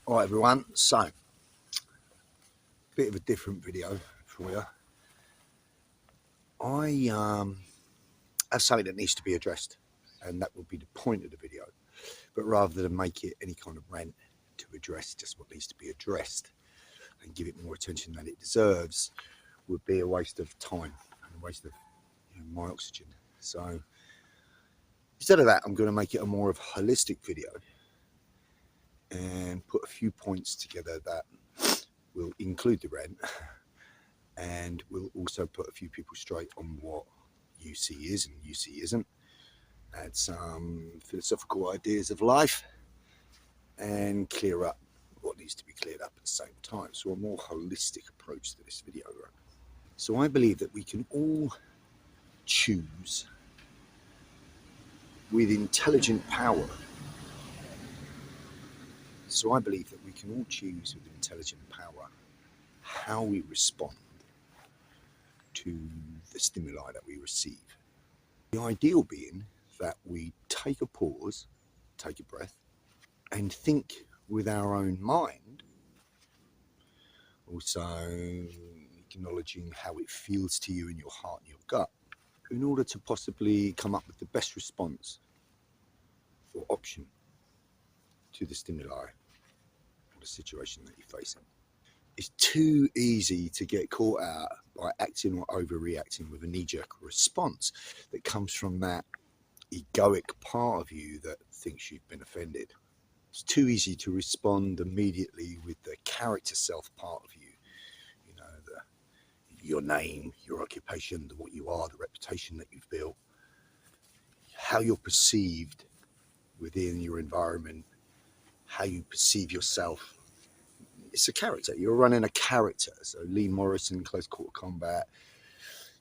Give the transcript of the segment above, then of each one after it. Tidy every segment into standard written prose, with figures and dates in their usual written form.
All right, everyone. So, bit of a different video for you. I have something that needs to be addressed, and that will be the point of the video. But rather than make it any kind of rant to address just what needs to be addressed and give it more attention than it deserves, would be a waste of time and a waste of my oxygen. So, instead of that, I'm going to make it a more of a holistic video and put a few points together that will include the rant. And we'll also put a few people straight on what UC is and UC isn't, add some philosophical ideas of life, and clear up what needs to be cleared up at the same time. So a more holistic approach to this video. Right? So I believe that we can all choose with intelligent power. So I believe that we can all choose with intelligent power how we respond to the stimuli that we receive. The ideal being that we take a pause, take a breath, and think with our own mind, also acknowledging how it feels to you in your heart and your gut, in order to possibly come up with the best response or option to the stimuli or the situation that you're facing. It's too easy to get caught out by acting or overreacting with a knee-jerk response that comes from that egoic part of you that thinks you've been offended. It's too easy to respond immediately with the character self part of you, your name, your occupation, what you are, the reputation that you've built, how you're perceived within your environment, how you perceive yourself. It's a character. You're running a character. So Lee Morrison, Close Quarter Combat,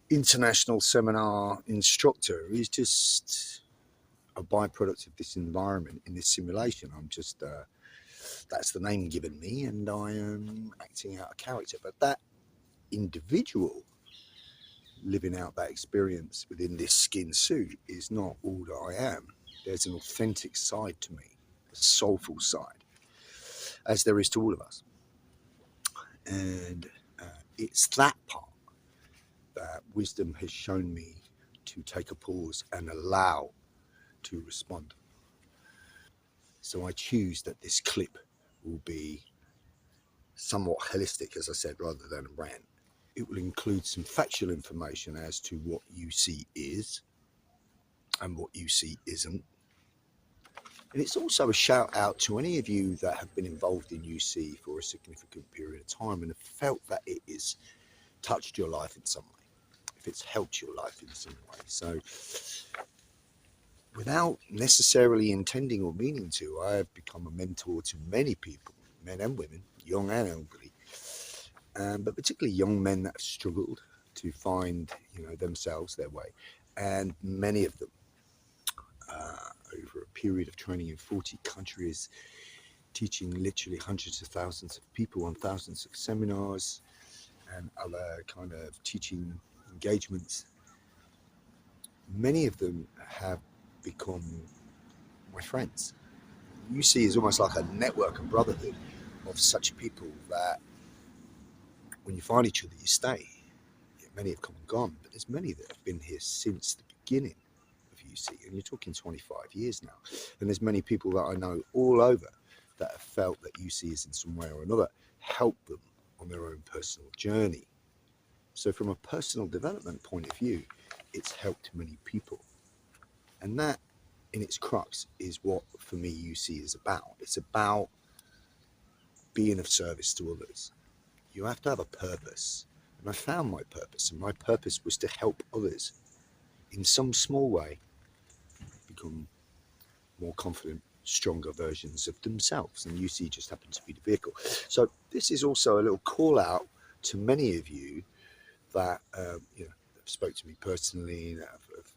international seminar instructor, is just a byproduct of this environment in this simulation. I'm just, that's the name given me, and I am acting out a character. But that individual living out that experience within this skin suit is not all that I am. There's an authentic side to me, a soulful side, as there is to all of us. And it's that part that wisdom has shown me to take a pause and allow to respond. So I choose that this clip will be somewhat holistic, as I said, rather than a rant. It will include some factual information as to what UC is and what UC isn't. And it's also a shout out to any of you that have been involved in UC for a significant period of time and have felt that it has touched your life in some way, if it's helped your life in some way. So without necessarily intending or meaning to, I have become a mentor to many people, men and women, young and elderly, but particularly young men that have struggled to find themselves, their way. And many of them, over a period of training in 40 countries, teaching literally hundreds of thousands of people on thousands of seminars and other kind of teaching engagements, many of them have become my friends. UC is almost like a network and brotherhood of such people that when you find each other, you stay. Many have come and gone, but there's many that have been here since the beginning of UC, and you're talking 25 years now. And there's many people that I know all over that have felt that UC is in some way or another helped them on their own personal journey. So from a personal development point of view, it's helped many people. And that, in its crux, is what, for me, UC is about. It's about being of service to others. You have to have a purpose. And I found my purpose, and my purpose was to help others in some small way become more confident, stronger versions of themselves. And UC just happens to be the vehicle. So this is also a little call out to many of you that that spoke to me personally, that have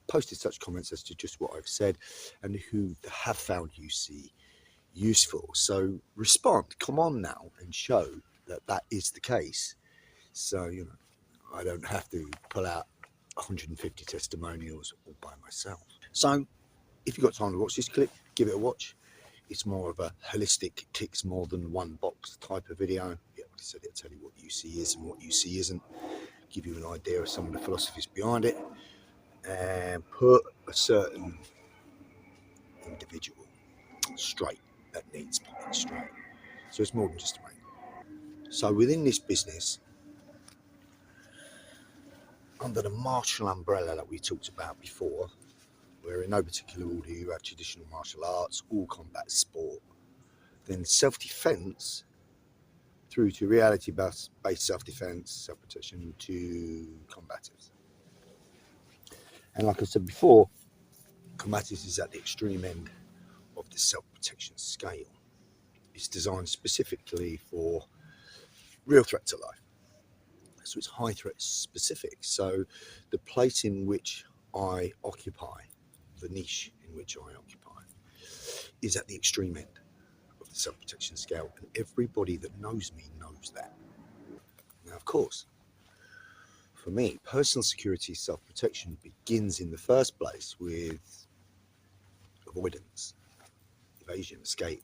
posted such comments as to just what I've said, and who have found UC useful. So respond, come on now, and show that that is the case. So I don't have to pull out 150 testimonials all by myself. So if you've got time to watch this clip, give it a watch. It's more of a holistic, ticks more than one box type of video. Yeah, like I said, it'll tell you what UC is and what UC isn't, give you an idea of some of the philosophies behind it, and put a certain individual straight that needs putting straight. So it's more than just a mate. So within this business, under the martial umbrella that we talked about before, where in no particular order you have traditional martial arts, all combat sport, then self-defense through to reality-based self-defense, self-protection to combatives. And like I said before, combatives is at the extreme end of the self-protection scale. It's designed specifically for real threat to life. So it's high threat specific. So the place in which I occupy, the niche in which I occupy, is at the extreme end of the self-protection scale. And everybody that knows me knows that. Now, of course, for me, personal security self-protection begins in the first place with avoidance, evasion, escape,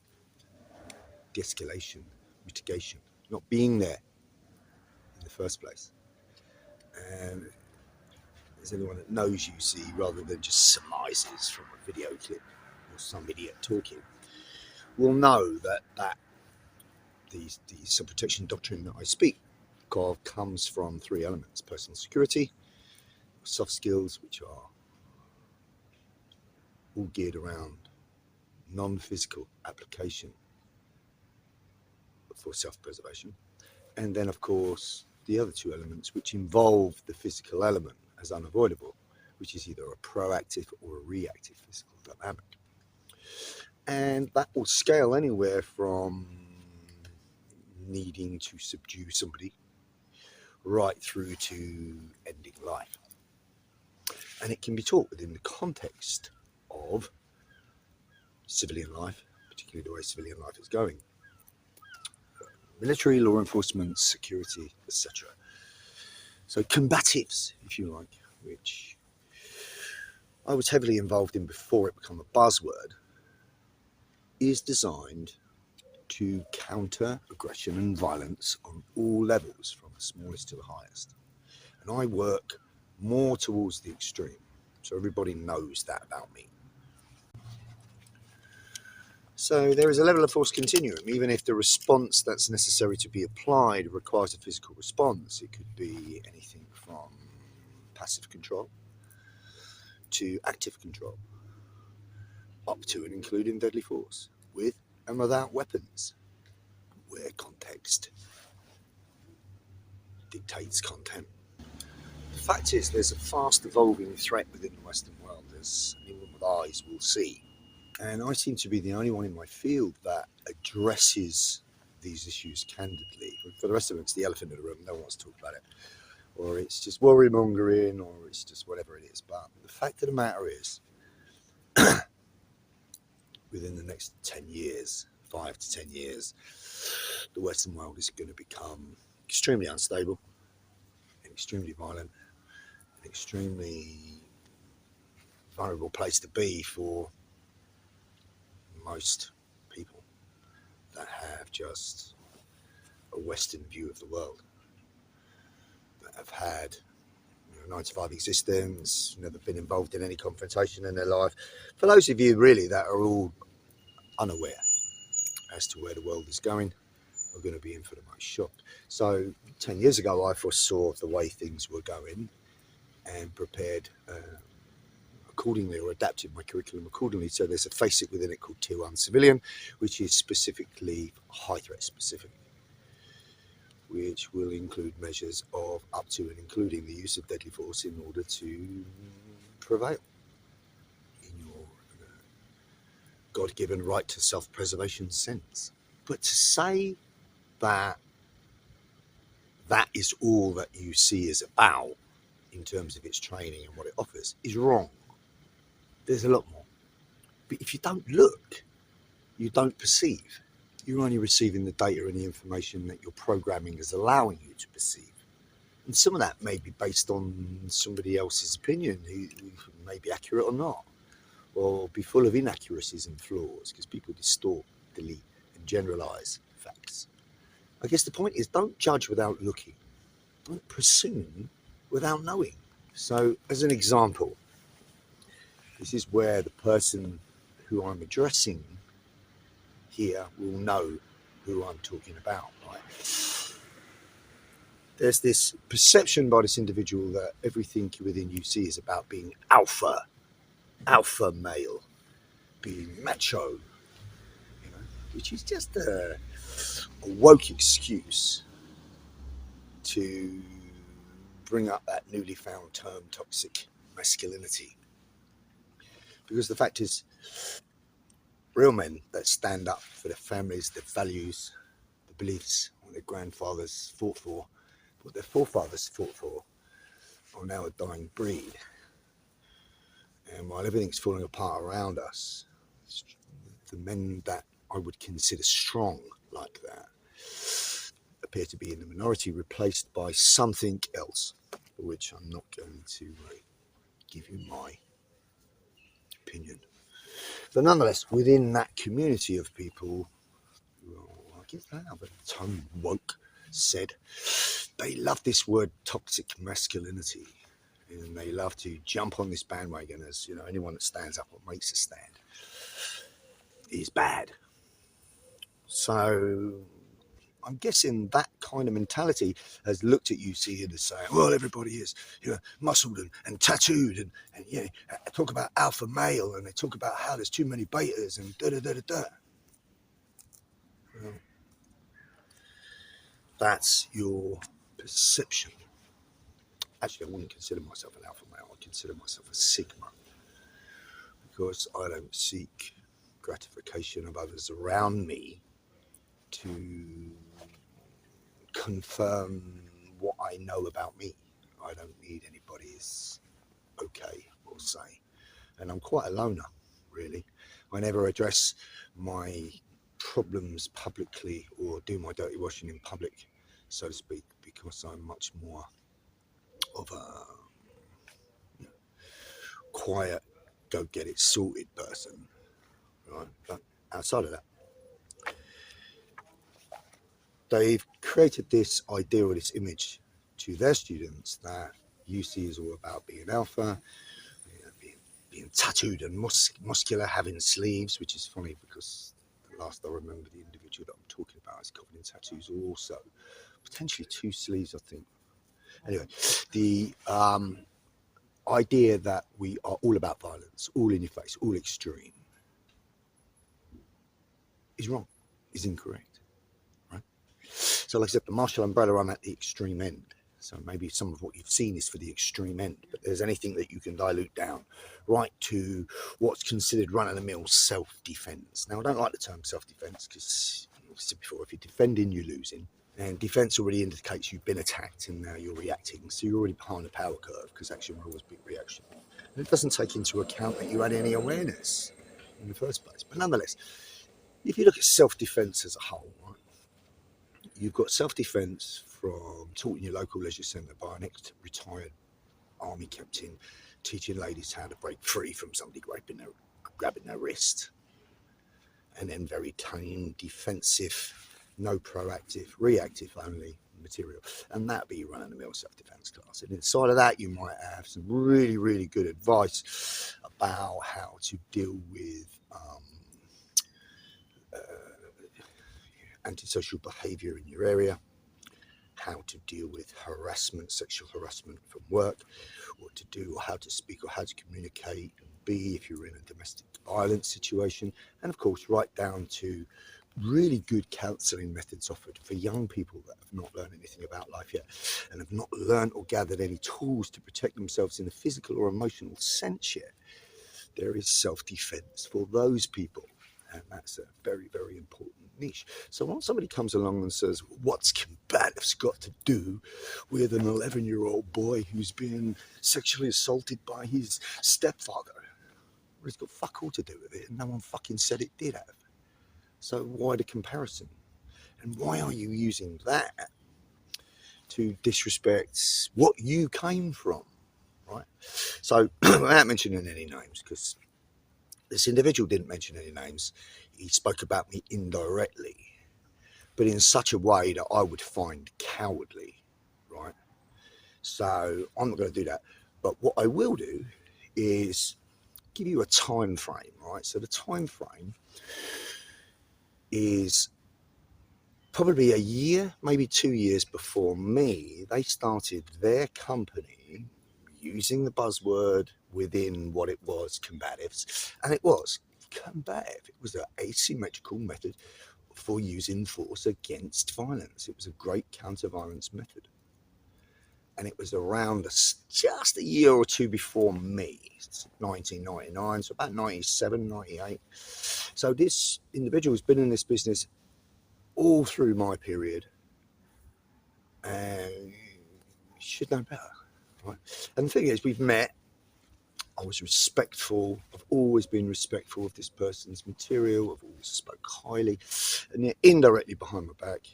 de-escalation, mitigation, not being there in the first place. And as anyone that knows UC, rather than just surmises from a video clip or some idiot talking, will know that the self-protection doctrine that I speak of comes from three elements: personal security, soft skills, which are all geared around non-physical application for self-preservation, and then of course the other two elements which involve the physical element as unavoidable, which is either a proactive or a reactive physical dynamic. And that will scale anywhere from needing to subdue somebody right through to ending life. And it can be taught within the context of civilian life, particularly the way civilian life is going. Military, law enforcement, security, etc. So combatives, if you like, which I was heavily involved in before it became a buzzword, is designed to counter aggression and violence on all levels, from the smallest to the highest. And I work more towards the extreme, so everybody knows that about me. So there is a level of force continuum. Even if the response that's necessary to be applied requires a physical response, it could be anything from passive control to active control, up to and including deadly force, with and without weapons, where context dictates content. The fact is, there's a fast evolving threat within the Western world, as anyone with eyes will see. And I seem to be the only one in my field that addresses these issues candidly. For the rest of it, it's the elephant in the room. No one wants to talk about it. Or it's just worry mongering, or it's just whatever it is. But the fact of the matter is, within the next 10 years, 5 to 10 years, the Western world is going to become extremely unstable, extremely violent, an extremely vulnerable place to be for most people that have just a Western view of the world, that have had 9 to 5 existence, never been involved in any confrontation in their life. For those of you really that are all unaware as to where the world is going, are going to be in for the most shock. So 10 years ago I foresaw the way things were going and prepared accordingly, or adapted my curriculum accordingly. So there's a facet within it called Tier 1 Civilian, which is specifically high threat specific, which will include measures of up to and including the use of deadly force in order to prevail in your God-given right to self-preservation sense. But to say that that is all that UC is about in terms of its training and what it offers is wrong. There's a lot more. But if you don't look, you don't perceive. You're only receiving the data and the information that your programming is allowing you to perceive. And some of that may be based on somebody else's opinion, who may be accurate or not. or be full of inaccuracies and flaws because people distort, delete, and generalize facts. I guess the point is don't judge without looking, don't presume without knowing. So, as an example, this is where the person who I'm addressing here will know who I'm talking about. Right? There's this perception by this individual that everything within you see is about being alpha male, being macho, which is just a woke excuse to bring up that newly found term, toxic masculinity. Because the fact is, real men that stand up for their families, their values, the beliefs, what their grandfathers fought for, what their forefathers fought for, are now a dying breed. And while everything's falling apart around us, the men that I would consider strong like that appear to be in the minority, replaced by something else, for which I'm not going to give you my opinion. But nonetheless, within that community of people, I guess that the tone woke said, they love this word toxic masculinity, and they love to jump on this bandwagon as, anyone that stands up or makes a stand is bad. So I'm guessing that kind of mentality has looked at UC and is saying, well, everybody is, muscled and tattooed and talk about alpha male, and they talk about how there's too many betas and da-da-da-da-da. Well, that's your perception. Actually, I wouldn't consider myself an alpha male. I consider myself a sigma, because I don't seek gratification of others around me to confirm what I know about me. I don't need anybody's okay or say. And I'm quite a loner, really. I never address my problems publicly or do my dirty washing in public, so to speak, because I'm much more of a quiet, go get it sorted person, right? But outside of that, they've created this idea or this image to their students that UC is all about being alpha, being tattooed and muscular, having sleeves, which is funny because the last I remember, the individual that I'm talking about is covered in tattoos also. Potentially 2 sleeves, I think. Anyway, the idea that we are all about violence, all in your face, all extreme, is wrong, is incorrect, right? So like I said, the martial umbrella, I'm at the extreme end. So maybe some of what you've seen is for the extreme end, but there's anything that you can dilute down right to what's considered run-of-the-mill self-defense. Now, I don't like the term self-defense because, like I said before, if you're defending, you're losing. And defense already indicates you've been attacked and now you're reacting. So you're already behind the power curve, because action will always be reaction. And it doesn't take into account that you had any awareness in the first place. But nonetheless, if you look at self-defense as a whole, right, you've got self-defense from taught in your local leisure centre by an ex-retired army captain teaching ladies how to break free from somebody grabbing their wrist. And then very tame, defensive, no proactive, reactive only material. And that'd be run-of-the-mill self-defense class. And inside of that, you might have some really, really good advice about how to deal with antisocial behaviour in your area, how to deal with harassment, sexual harassment from work, what to do or how to speak or how to communicate and be if you're in a domestic violence situation, and of course right down to really good counselling methods offered for young people that have not learned anything about life yet and have not learned or gathered any tools to protect themselves in a physical or emotional sense yet. There is self-defense for those people, and that's a very, very important niche. So when somebody comes along and says, what's combative's got to do with an 11-year-old boy who's been sexually assaulted by his stepfather? Well, it's got fuck all to do with it, and no one fucking said it did have. So why the comparison? And why are you using that to disrespect what you came from, right? So without mentioning any names, because This individual didn't mention any names. He spoke about me indirectly, but in such a way that I would find cowardly, right? So I'm not going to do that. But what I will do is give you a time frame, right? So the time frame is probably a year, maybe 2 years before me. They started their company using the buzzword within what it was, combatives, and it was combative. It was an asymmetrical method for using force against violence. It was a great counter-violence method. And it was around just a year or two before me, 1999, so about 97, 98. So this individual's been in this business all through my period, and you should know better, right? And the thing is, we've met. I was respectful. I've always been respectful of this person's material. I've always spoke highly, and yet indirectly behind my back,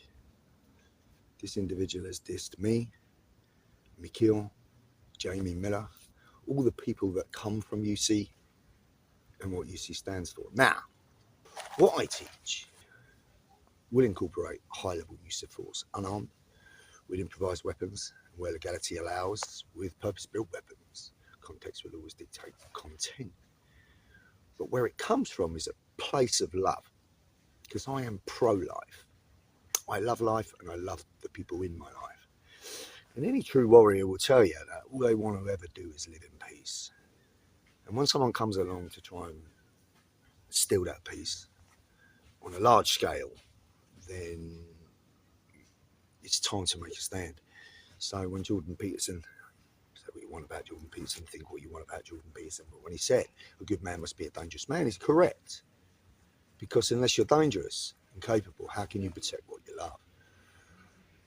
this individual has dissed me, Mikhail, Jamie Miller, all the people that come from UC and what UC stands for. Now, what I teach will incorporate high-level use of force, unarmed, with improvised weapons, where legality allows, with purpose-built weapons. Context will always dictate content. But where it comes from is a place of love, because I am pro-life. I love life and I love the people in my life. And any true warrior will tell you that all they want to ever do is live in peace. And when someone comes along to try and steal that peace on a large scale, then it's time to make a stand. So when Jordan Peterson, say what you want about Jordan Peterson, think what you want about Jordan Peterson, but when he said a good man must be a dangerous man, he's correct. Because unless you're dangerous and capable, how can you protect what you love?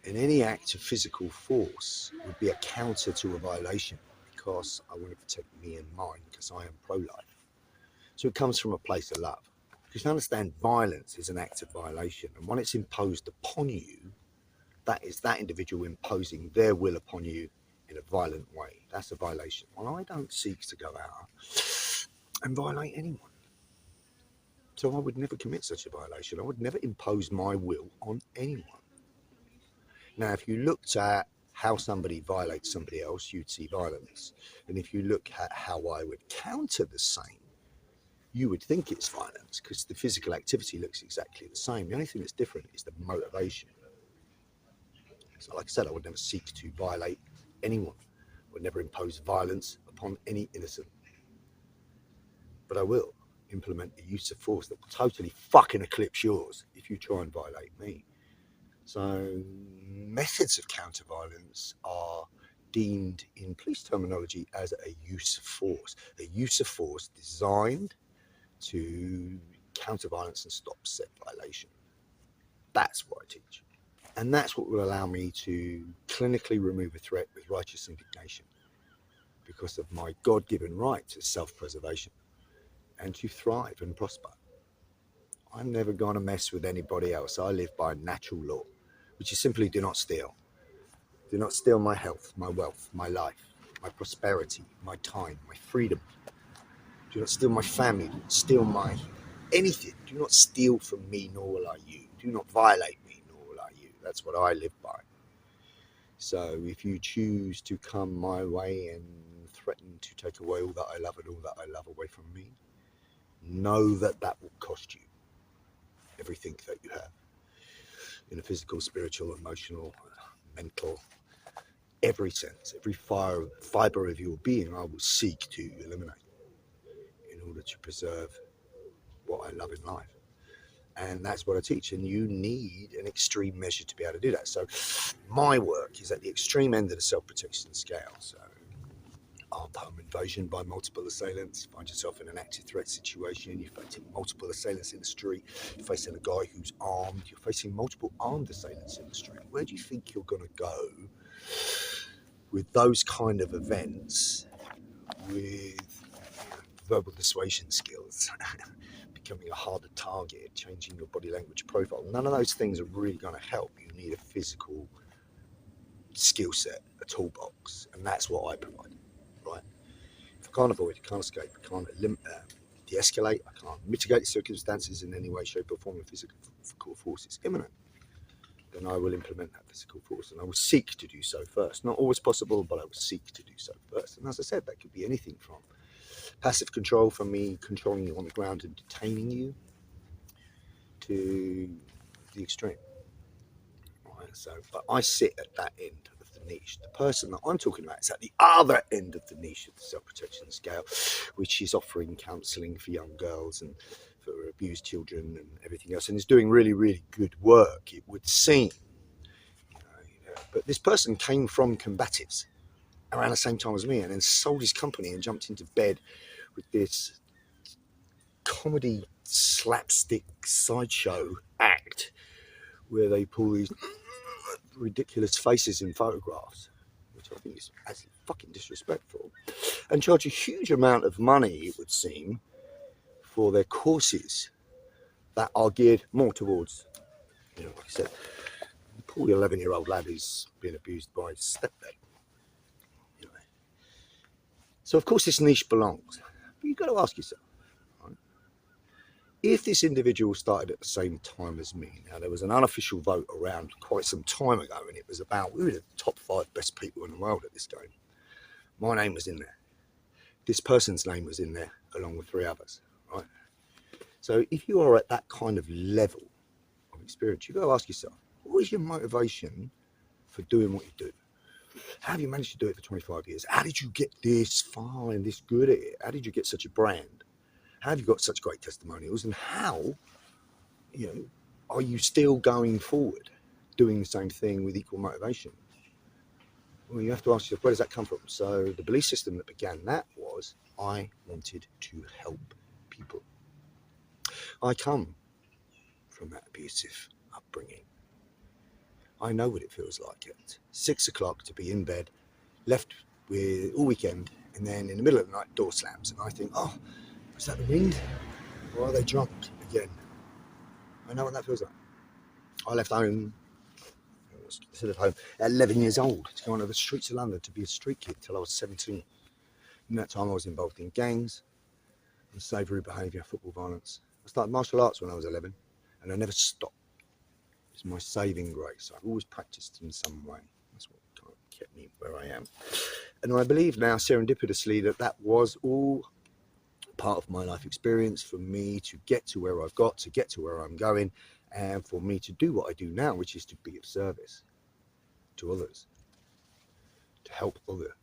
And any act of physical force would be a counter to a violation, because I want to protect me and mine, because I am pro-life. So it comes from a place of love. Because you understand, violence is an act of violation, and when it's imposed upon you, that is that individual imposing their will upon you in a violent way. That's a violation. Well, I don't seek to go out and violate anyone. So I would never commit such a violation. I would never impose my will on anyone. Now, if you looked at how somebody violates somebody else, you'd see violence. And if you look at how I would counter the same, you would think it's violence, because the physical activity looks exactly the same. The only thing that's different is the motivation. So like I said, I would never seek to violate anyone. I would never impose violence upon any innocent. But I will implement a use of force that will totally fucking eclipse yours if you try and violate me. So methods of counter-violence are deemed in police terminology as a use of force. A use of force designed to counter violence and stop said violation. That's what I teach. And that's what will allow me to clinically remove a threat with righteous indignation, because of my God-given right to self-preservation and to thrive and prosper. I'm never going to mess with anybody else. I live by natural law, which is simply do not steal. Do not steal my health, my wealth, my life, my prosperity, my time, my freedom. Do not steal my family. Do not steal my anything. Do not steal from me, nor will I you. Do not violate me, nor will I you. That's what I live by. So if you choose to come my way and threaten to take away all that I love and all that I love away from me, know that that will cost you everything that you have, in a physical, spiritual, emotional, mental, every sense, every fiber of your being, I will seek to eliminate in order to preserve what I love in life. And that's what I teach. And you need an extreme measure to be able to do that. So my work is at the extreme end of the self-protection scale. So armed home invasion by multiple assailants. Find yourself in an active threat situation. You're facing multiple assailants in the street. You're facing a guy who's armed. You're facing multiple armed assailants in the street. Where do you think you're going to go with those kind of events, with verbal dissuasion skills, becoming a harder target, changing your body language profile? None of those things are really going to help. You need a physical skill set, a toolbox, and that's what I provide, right? If I can't avoid, you can't escape, you can't de-escalate, I can't mitigate the circumstances in any way, shape or form, if physical force is imminent, then I will implement that physical force, and I will seek to do so first. Not always possible, but I will seek to do so first. And as I said, that could be anything from passive control, from me controlling you on the ground and detaining you, to the extreme. Right? So, but I sit at that end of the niche. The person that I'm talking about is at the other end of the niche of the self-protection scale, which is offering counselling for young girls and for abused children and everything else, and is doing really, really good work, it would seem. But this person came from combatives around the same time as me, and then sold his company and jumped into bed with this comedy slapstick sideshow act where they pull these ridiculous faces in photographs, which I think is absolutely fucking disrespectful, and charge a huge amount of money, it would seem, for their courses that are geared more towards, like I said, the poor 11-year-old lad who's been abused by his stepdad. So of course this niche belongs, but you've got to ask yourself, right? If this individual started at the same time as me, now there was an unofficial vote around quite some time ago, and it was about, we were the top 5 best people in the world at this game. My name was in there. This person's name was in there, along with 3 others, right? So if you are at that kind of level of experience, you've got to ask yourself, what is your motivation for doing what you do? How have you managed to do it for 25 years? How did you get this far and this good at it? How did you get such a brand? How have you got such great testimonials? And how, are you still going forward doing the same thing with equal motivation? Well, you have to ask yourself, where does that come from? So the belief system that began that was, I wanted to help people. I come from that abusive upbringing. I know what it feels like at 6 o'clock to be in bed, left with all weekend, and then in the middle of the night, door slams, and I think, oh, is that the wind? Or are they drunk again? I know what that feels like. I left home, at 11 years old to go onto the streets of London to be a street kid till I was 17. In that time I was involved in gangs, unsavoury behaviour, football violence. I started martial arts when I was 11, and I never stopped. It's my saving grace. I've always practiced in some way. That's what kind of kept me where I am. And I believe now, serendipitously, that was all part of my life experience for me to get to where I've got, to get to where I'm going, and for me to do what I do now, which is to be of service to others, to help other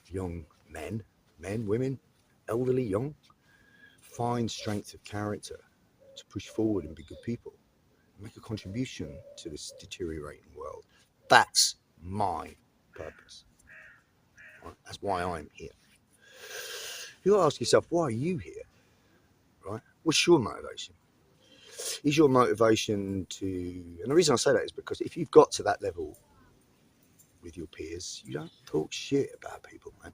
young men, women, elderly, young, find strength of character to push forward and be good people, make a contribution to this deteriorating world. That's my purpose. Right? That's why I'm here. You ask yourself, why are you here? Right? What's your motivation? Is your motivation to, and the reason I say that is because if you've got to that level with your peers, you don't talk shit about people, man.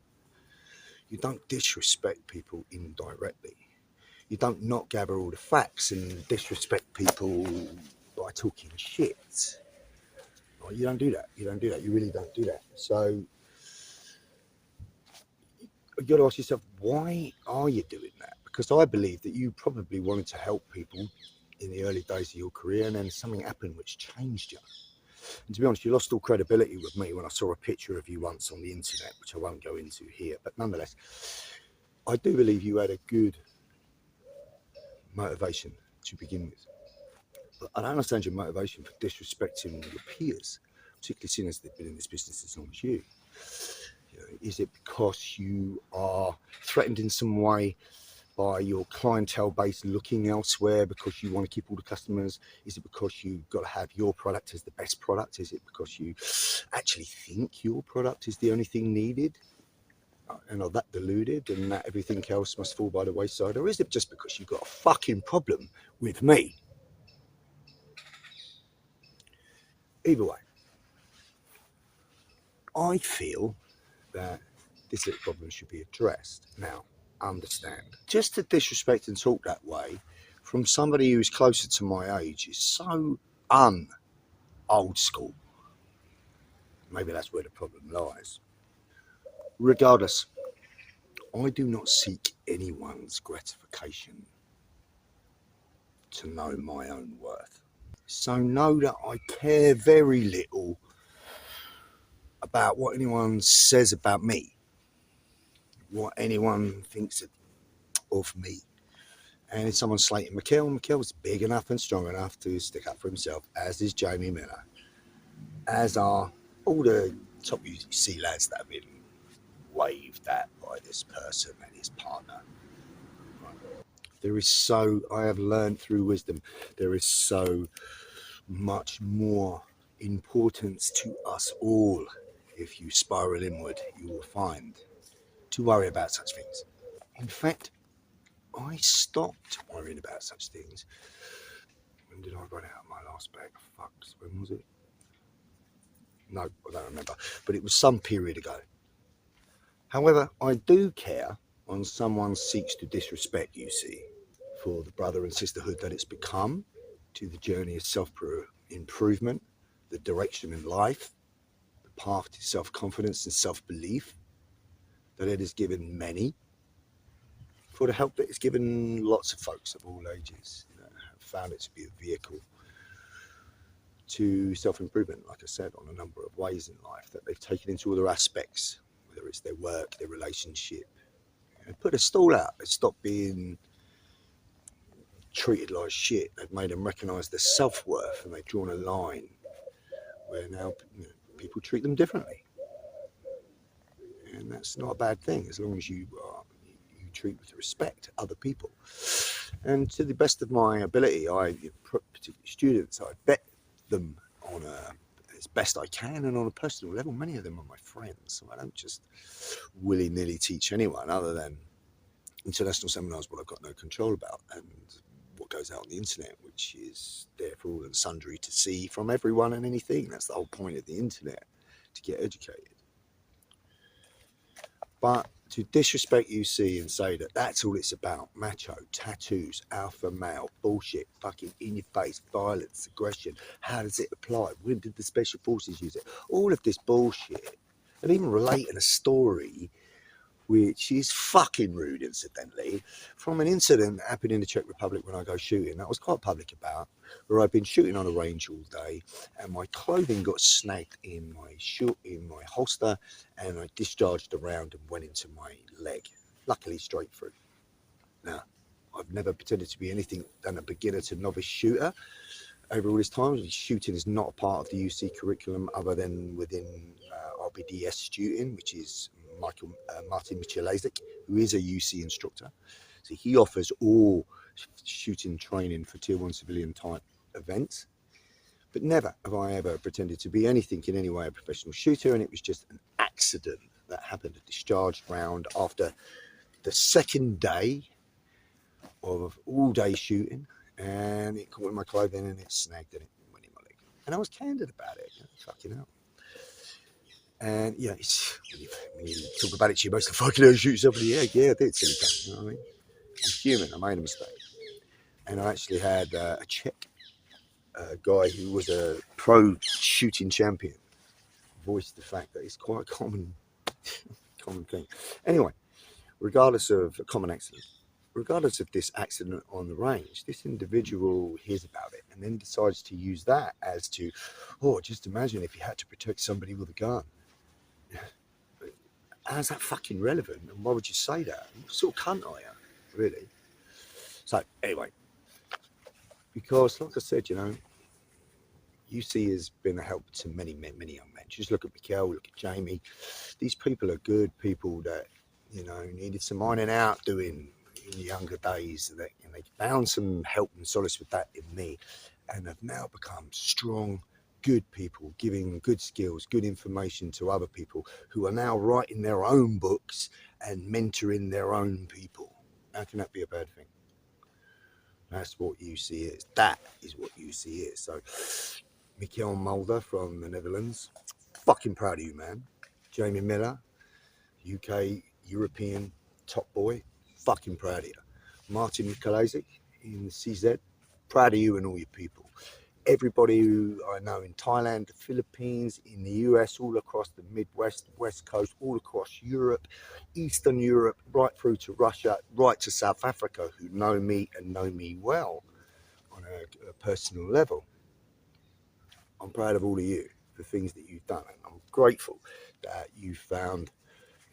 You don't disrespect people indirectly. You don't not gather all the facts and disrespect people by talking shit. Right? You don't do that. You don't do that. You really don't do that. So you've got to ask yourself, why are you doing that? Because I believe that you probably wanted to help people in the early days of your career, and then something happened which changed you. And to be honest, you lost all credibility with me when I saw a picture of you once on the internet, which I won't go into here. But nonetheless, I do believe you had a good motivation to begin with. But I don't understand your motivation for disrespecting your peers, particularly seeing as they've been in this business as long as you. Is it because you are threatened in some way by your clientele base looking elsewhere because you want to keep all the customers? Is it because you've got to have your product as the best product? Is it because you actually think your product is the only thing needed and are that deluded and that everything else must fall by the wayside? Or is it just because you've got a fucking problem with me? Either way, I feel that this little problem should be addressed. Now, understand, just to disrespect and talk that way from somebody who's closer to my age is so old school. Maybe that's where the problem lies. Regardless, I do not seek anyone's gratification to know my own worth. So know that I care very little about what anyone says about me, what anyone thinks of me. And if someone's slating Mikkel's big enough and strong enough to stick up for himself, as is Jamie Miller, as are all the top UC lads that have been waved at by this person and his partner. I have learned through wisdom, there is so much more importance to us all. If you spiral inward, you will find to worry about such things. In fact, I stopped worrying about such things. When did I run out of my last bag of fucks? When was it? No, I don't remember. But it was some period ago. However, I do care when someone seeks to disrespect UC for the brother and sisterhood that it's become, to the journey of self-improvement, the direction in life, the path to self-confidence and self-belief that it has given many, for the help that it's given lots of folks of all ages, have found it to be a vehicle to self-improvement, like I said, on a number of ways in life that they've taken into other aspects, whether it's their work, their relationship, and put a stall out. They stopped being treated like shit. They've made them recognise their self-worth, and they've drawn a line where now people treat them differently. And that's not a bad thing, as long as you treat with respect other people. And to the best of my ability, particularly students, I vet them on as best I can and on a personal level. Many of them are my friends, so I don't just willy-nilly teach anyone other than international seminars, what I've got no control about, and what goes out on the internet, which is there for all and sundry to see from everyone and anything. That's the whole point of the internet, to get educated. But to disrespect UC and say that that's all it's about, macho, tattoos, alpha male, bullshit, fucking in your face, violence, aggression, how does it apply? When did the special forces use it? All of this bullshit, and even relating a story, which is fucking rude, incidentally, from an incident that happened in the Czech Republic when I go shooting, that I was quite public about, where I'd been shooting on a range all day, and my clothing got snagged in my holster, and I discharged a round and went into my leg, luckily straight through. Now, I've never pretended to be anything than a beginner to novice shooter over all this time. Shooting is not a part of the UC curriculum other than within RBDS shooting, which is Martin Michalasic, who is a UC instructor. So he offers all shooting training for tier 1 civilian type events. But never have I ever pretended to be anything in any way a professional shooter, and it was just an accident that happened, a discharged round after the second day of all day shooting, and it caught in my clothing and it snagged and it went in my leg. And I was candid about it, fucking hell. And yeah, when you talk about it, you're supposed to fucking shoot yourself in the egg. Yeah, I did, silly cunt, you know what I mean? I'm human, I made a mistake. And I actually had a Czech guy who was a pro shooting champion voiced the fact that it's quite a common thing. Anyway, regardless of a common accident, regardless of this accident on the range, this individual hears about it and then decides to use that as to, just imagine if you had to protect somebody with a gun. How's that fucking relevant? And why would you say that? What sort of cunt are you, really? So anyway, because like I said, UC has been a help to many young men. Just look at Mikkel, look at Jamie. These people are good people that, needed some ironing out doing in the younger days. That they found some help and solace with that in me, and have now become strong, good people, giving good skills, good information to other people who are now writing their own books and mentoring their own people. How can that be a bad thing? That's what UC is. That is what UC is. So, Mikkel Mulder from the Netherlands, fucking proud of you, man. Jamie Miller, UK, European top boy, fucking proud of you. Martin Michalasic in the CZ, proud of you and all your people. everybody who I know in Thailand, the Philippines, in the US, all across the Midwest, West Coast, all across Europe, Eastern Europe, right through to Russia, right to South Africa, who know me and know me well on a personal level. I'm proud of all of you for things that you've done, and I'm grateful that you found,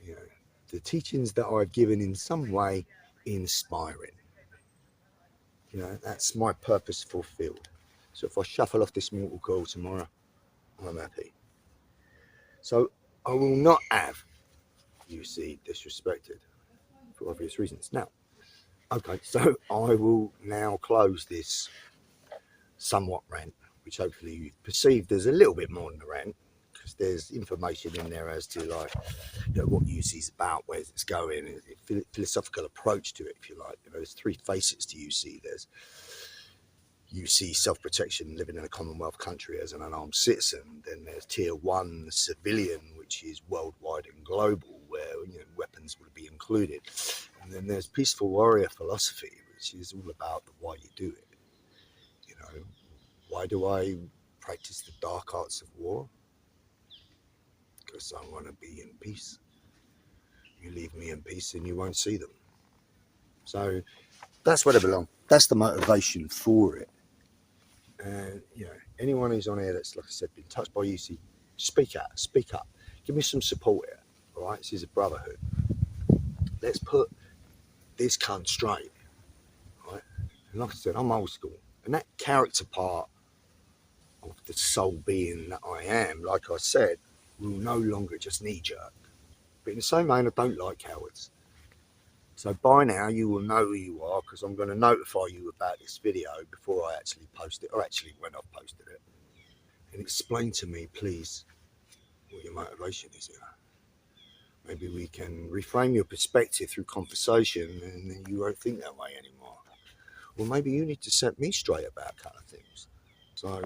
you know, the teachings that I've given in some way inspiring. You know, that's my purpose fulfilled. So if I shuffle off this mortal coil tomorrow, I'm happy. So I will not have UC disrespected for obvious reasons. Now, okay, so I will now close this somewhat rant, which hopefully you've perceived as a little bit more than a rant, because there's information in there as to, like, you know, what UC is about, where it's going, a philosophical approach to it, if you like. You know, there's three facets to UC. There's UC self-protection, living in a Commonwealth country as an unarmed citizen. Then there's tier one, civilian, which is worldwide and global, where, you know, weapons would be included. And then there's peaceful warrior philosophy, which is all about the why you do it. You know, why do I practice the dark arts of war? Because I want to be in peace. You leave me in peace and you won't see them. So that's where they belong. That's the motivation for it. And, you know, anyone who's on here that's, like I said, been touched by UC, speak out, speak up. Give me some support here, all right? This is a brotherhood. Let's put this cunt straight, right? And like I said, I'm old school. And that character part of the soul being that I am, like I said, will no longer just knee-jerk. But in the same vein, I don't like cowards. So by now you will know who you are, because I'm going to notify you about this video before I actually post it, or actually when I've posted it. And explain to me, please, what your motivation is here. Maybe we can reframe your perspective through conversation, and then you won't think that way anymore. Or maybe you need to set me straight about kind of things. So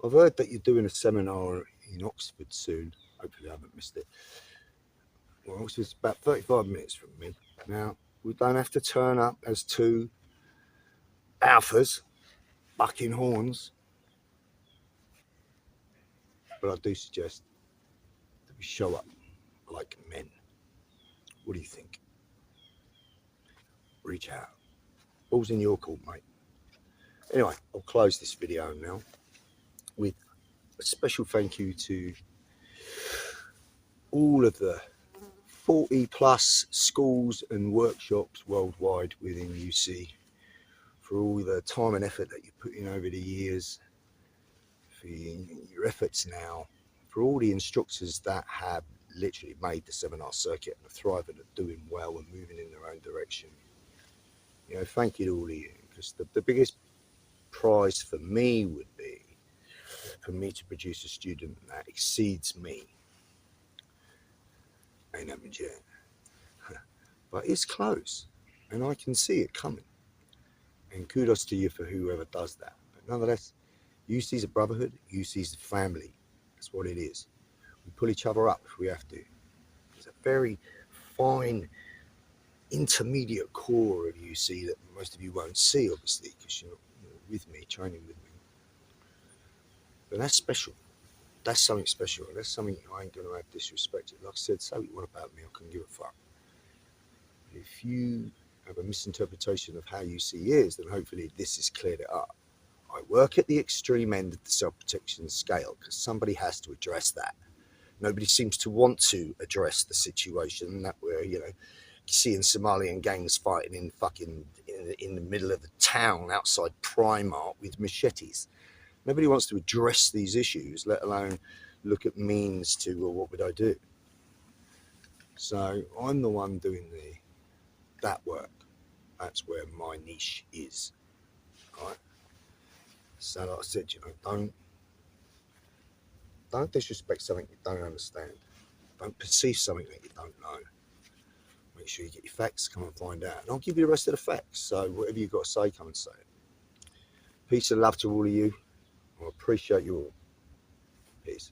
I've heard that you're doing a seminar in Oxford soon. Hopefully I haven't missed it. Well, it's about 35 minutes from me. Now, we don't have to turn up as two alphas bucking horns, but I do suggest that we show up like men. What do you think? Reach out. Ball's in your court, mate. Anyway, I'll close this video now with a special thank you to all of the 40 plus schools and workshops worldwide within UC for all the time and effort that you put in over the years, for your efforts now, for all the instructors that have literally made the seminar circuit and are thriving and doing well and moving in their own direction. You know, thank you to all of you, because the biggest prize for me would be for me to produce a student that exceeds me. Ain't happened yet. But it's close, and I can see it coming. And kudos to you for whoever does that. But nonetheless, UC's a brotherhood, UC's a family. That's what it is. We pull each other up if we have to. There's a very fine intermediate core of UC that most of you won't see, obviously, because you're with me, training with me. But that's special. That's something special. That's something I ain't going to have disrespected. Like I said, say what you want about me, I couldn't give a fuck. If you have a misinterpretation of how UC is, then hopefully this has cleared it up. I work at the extreme end of the self-protection scale because somebody has to address that. Nobody seems to want to address the situation that we're, you know, seeing Somalian gangs fighting in fucking in the middle of the town outside Primark with machetes. Nobody wants to address these issues, let alone look at means to, well, what would I do? So I'm the one doing that work. That's where my niche is. Right? So like I said, you know, don't disrespect something you don't understand. Don't perceive something that you don't know. Make sure you get your facts, come and find out. And I'll give you the rest of the facts. So whatever you've got to say, come and say it. Peace and love to all of you. I appreciate you all. Peace.